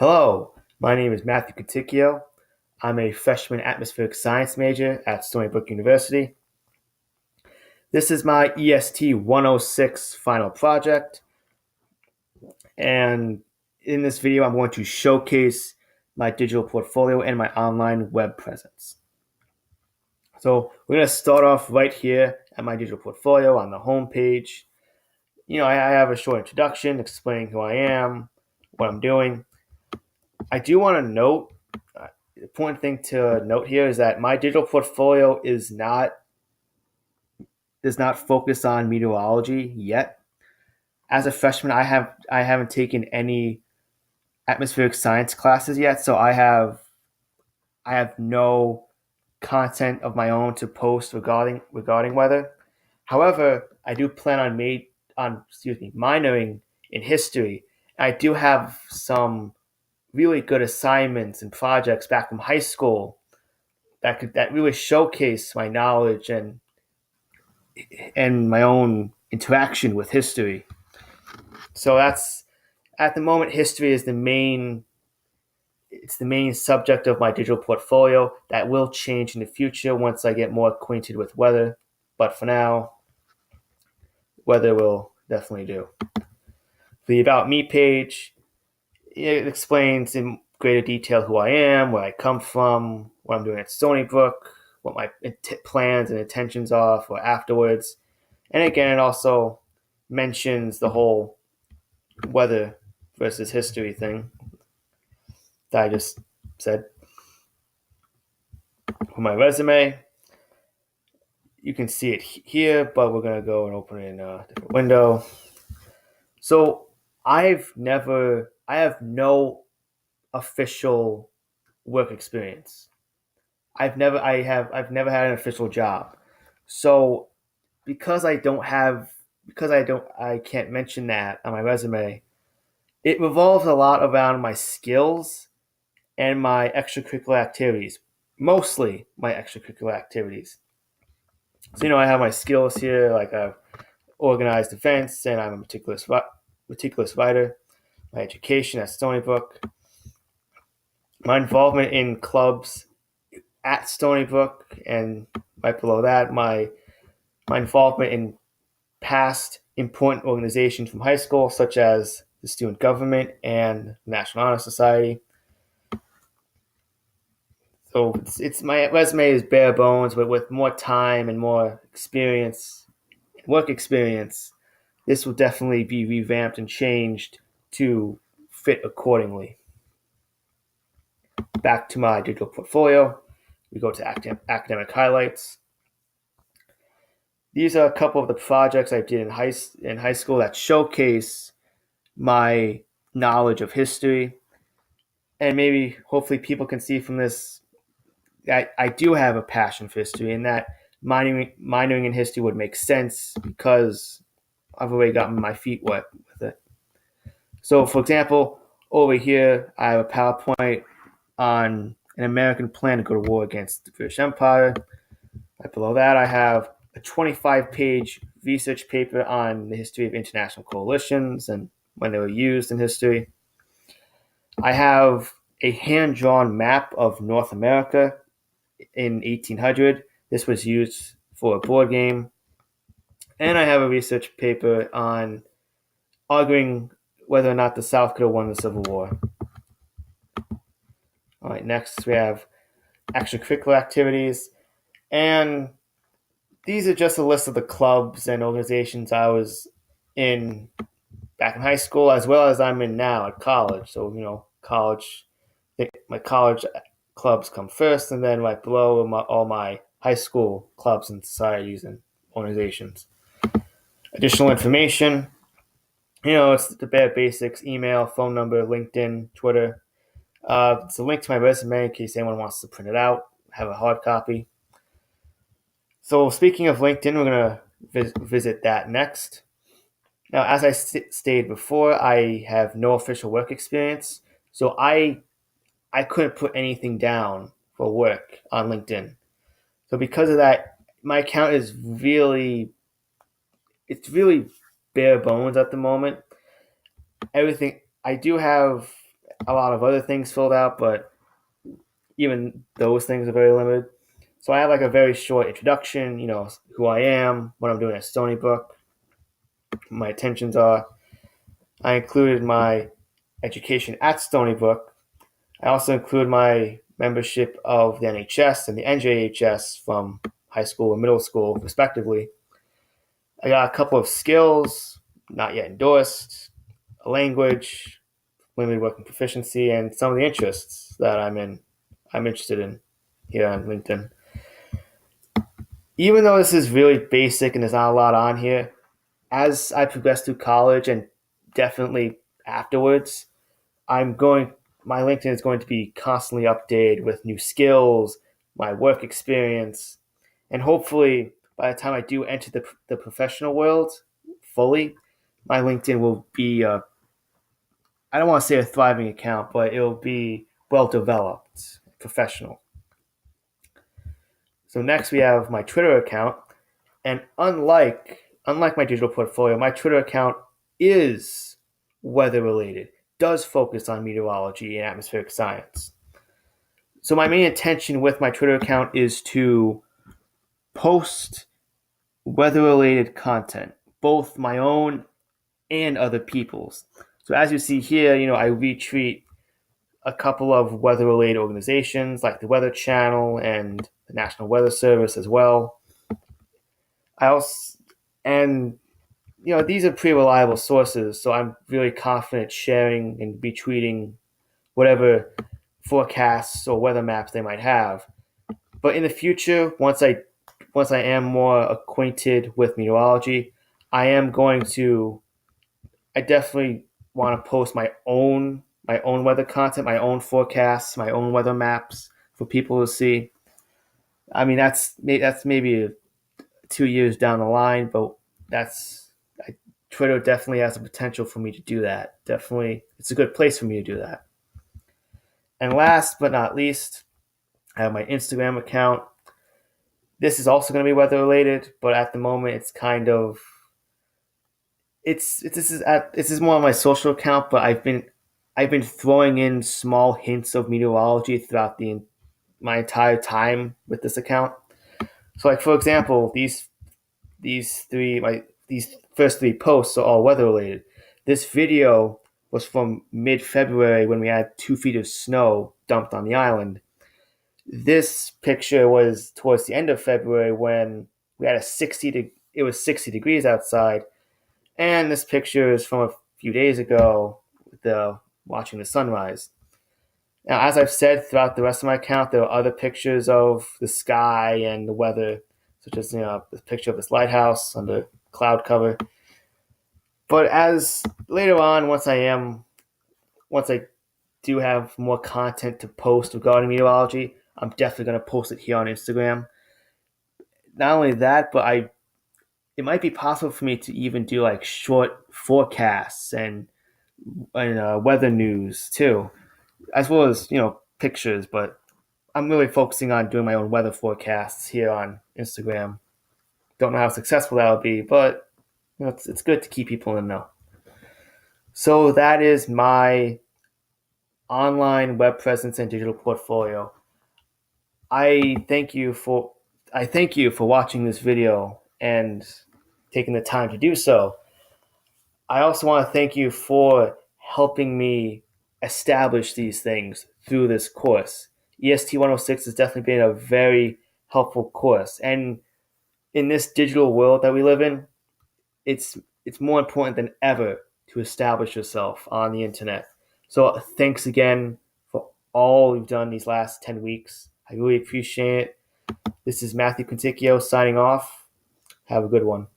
Hello, my name is Matthew Katikio. I'm a freshman atmospheric science major at Stony Brook University. This is my EST 106 final project, and in this video, I'm going to showcase my digital portfolio and my online web presence. So we're going to start off right here at my digital portfolio on the home page. I have a short introduction explaining who I am, what I'm doing. I do want to note, the important thing to note here is that my digital portfolio does not focus on meteorology yet. As a freshman, I haven't taken any atmospheric science classes yet, so I have no content of my own to post regarding weather. However, I do plan on minoring in history. I do have some really good assignments and projects back from high school that really showcase my knowledge and my own interaction with history. So that's at the moment, history is the main subject of my digital portfolio. That will change in the future once I get more acquainted with weather. But for now, weather will definitely do. The About Me page, it explains in greater detail who I am, where I come from, what I'm doing at Stony Brook, what my plans and intentions are for afterwards. And again, it also mentions the whole weather versus history thing that I just said. For my resume, you can see it here, but we're going to go and open it in a different window. So I have no official work experience. I've never had an official job. So I can't mention that on my resume. It revolves a lot around my skills and my extracurricular activities, mostly my extracurricular activities. So, I have my skills here, like I've organized events and I'm a meticulous writer. My education at Stony Brook, my involvement in clubs at Stony Brook, and right below that, my involvement in past important organizations from high school, such as the student government and the National Honor Society. So it's my resume is bare bones, but with more time and more work experience, this will definitely be revamped and changed to fit accordingly. Back to my digital portfolio, we go to academic highlights. These are a couple of the projects I did in high school that showcase my knowledge of history, and maybe hopefully people can see from this I do have a passion for history, and that minoring in history would make sense because I've already gotten my feet wet with it. So, for example, over here I have a PowerPoint on an American plan to go to war against the British Empire. Right below that, I have a 25-page research paper on the history of international coalitions and when they were used in history. I have a hand-drawn map of North America in 1800. This was used for a board game. And I have a research paper on arguing whether or not the South could have won the Civil War. All right, next we have extracurricular activities. And these are just a list of the clubs and organizations I was in back in high school, as well as I'm in now at college. So, my college clubs come first, and then right below all my high school clubs and societies and organizations. Additional information, it's the bare basics: email, phone number, LinkedIn, Twitter. It's a link to my resume in case anyone wants to print it out, have a hard copy. So speaking of LinkedIn, we're going to visit that next. Now, as I stated before, I have no official work experience, so I couldn't put anything down for work on LinkedIn. So because of that, my account is really bare bones at the moment. Everything I do have a lot of other things filled out, but even those things are very limited. So I have like a very short introduction, who I am, what I'm doing at Stony Brook, my intentions are. I included my education at Stony Brook. I also include my membership of the NHS and the NJHS from high school and middle school, respectively. I got a couple of skills, not yet endorsed, a language, limited working proficiency, and some of the interests that I'm interested in here on LinkedIn. Even though this is really basic and there's not a lot on here, as I progress through college and definitely afterwards, I'm going my LinkedIn is going to be constantly updated with new skills, my work experience, and hopefully by the time I do enter the professional world fully, my LinkedIn will be I don't want to say a thriving account, but it'll be well developed, professional. So next we have my Twitter account, and unlike my digital portfolio, my Twitter account is weather related, does focus on meteorology and atmospheric science. So my main intention with my Twitter account is to post weather related content, both my own and other people's. So as you see here, I retweet a couple of weather related organizations like the Weather Channel and the National Weather Service as well. I also and these are pretty reliable sources, so I'm really confident sharing and retweeting whatever forecasts or weather maps they might have. But in the future, once I am more acquainted with meteorology, I definitely want to post my own weather content, my own forecasts, my own weather maps for people to see. I mean, that's maybe 2 years down the line, but that's Twitter definitely has the potential for me to do that. Definitely, it's a good place for me to do that. And last but not least, I have my Instagram account. This is also going to be weather related, but at the moment, it's kind of it's this is more on my social account, but I've been throwing in small hints of meteorology throughout my entire time with this account. So, like for example, these first three posts are all weather related. This video was from mid February when we had 2 feet of snow dumped on the island. This picture was towards the end of February when we had it was 60 degrees outside, and this picture is from a few days ago, watching the sunrise. Now, as I've said throughout the rest of my account, there are other pictures of the sky and the weather, such as this picture of this lighthouse under cloud cover. But as later on, once I do have more content to post regarding meteorology, I'm definitely going to post it here on Instagram. Not only that, but it might be possible for me to even do like short forecasts and weather news too, as well as pictures. But I'm really focusing on doing my own weather forecasts here on Instagram. Don't know how successful that will be, but it's good to keep people in the know. So that is my online web presence and digital portfolio. I thank you for watching this video and taking the time to do so. I also want to thank you for helping me establish these things through this course. EST 106 has definitely been a very helpful course. And in this digital world that we live in, it's more important than ever to establish yourself on the internet. So thanks again for all you've done these last 10 weeks. I really appreciate it. This is Matthew Conticchio signing off. Have a good one.